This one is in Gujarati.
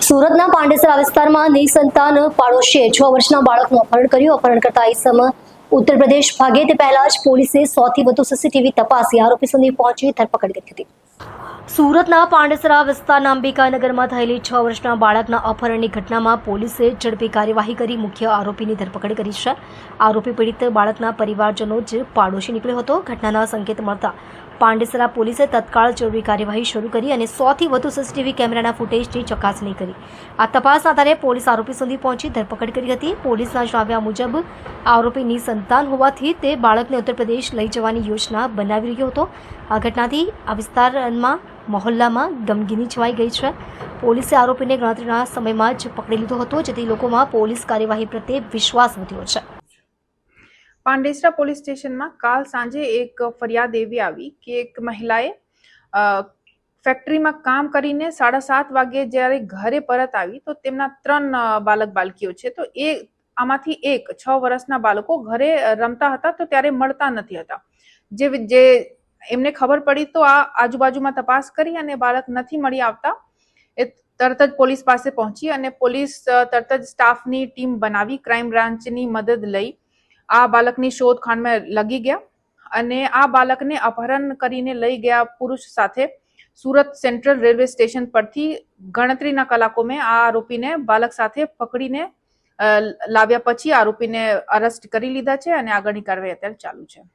સુરતના પાંડેસરા વિસ્તારમાં નિસંતાન પાડોશીએ 6 વર્ષના બાળકનું અપહરણ કર્યું. અપહરણકર્તા ઈસમ ઉત્તર પ્રદેશ ભાગે તે પહેલા જ પોલીસે 100 થી વધુ સીસીટીવી તપાસી આરોપી સુધી પહોંચી ધરપકડ કરી હતી. સુરતના પાંડેસરા વિસ્તારના અંબિકાનગરમાં થયેલી 6 વર્ષના બાળકના અપહરણની ઘટનામાં પોલીસે ઝડપી કાર્યવાહી કરી મુખ્ય આરોપીની ધરપકડ કરી છે. આરોપી પીડિત બાળકના પરિવારજનો જ પાડોશી નીકળ્યો હતો. ઘટનાના સંકેત મળતા પાંડેસરા પોલીસે તત્કાળ જરૂરી કાર્યવાહી શરૂ કરી અને 100 થી વધુ સીસીટીવી કેમેરાના ફૂટેજની ચકાસણી કરી. આ તપાસના આધારે પોલીસ આરોપી સુધી પહોંચી ધરપકડ કરી હતી. પોલીસના જણાવ્યા મુજબ આરોપીની સંતાન હોવાથી તે બાળકને ઉત્તર પ્રદેશ લઈ જવાની યોજના બનાવી રહ્યો હતો. આ ઘટનાથી આ વિસ્તારમાં મહોલ્લામાં ગમગીની છવાઈ ગઈ છે. પોલીસે આરોપીને ગણતરીના સમયમાં જ પકડી લીધો હતો, જેથી લોકોમાં પોલીસ કાર્યવાહી પ્રત્યે વિશ્વાસ વધ્યો છે. પાંડેસરા પોલીસ સ્ટેશનમાં કાલ સાંજે એક ફરિયાદ એવી આવી કે એક મહિલાએ ફેક્ટરીમાં કામ કરીને 7:30 વાગે જ્યારે ઘરે પરત આવી તો તેમના 3 બાલક બાલકીઓ છે. તો એ આમાંથી એક 6 વર્ષના બાળકો ઘરે રમતા હતા તો ત્યારે મળતા નથી હતા. જે એમને ખબર પડી તો આ આજુબાજુમાં તપાસ કરી અને બાળક નથી મળી આવતા એ તરત જ પોલીસ પાસે પહોંચી અને પોલીસ તરત જ સ્ટાફની ટીમ બનાવી ક્રાઇમ બ્રાન્ચની મદદ લઈ આ બાળકની શોધખોળમાં લગી ગયા અને આ બાળકને અપહરણ કરીને લઈ ગયા પુરુષ સાથે સુરત સેન્ટ્રલ રેલવે સ્ટેશન પરથી ગણતરીના કલાકોમાં આ આરોપીને બાળક સાથે પકડીને લાવ્યા પછી આરોપીને અરેસ્ટ કરી લીધા છે અને આગળની કાર્યવાહી અત્યારે ચાલુ છે.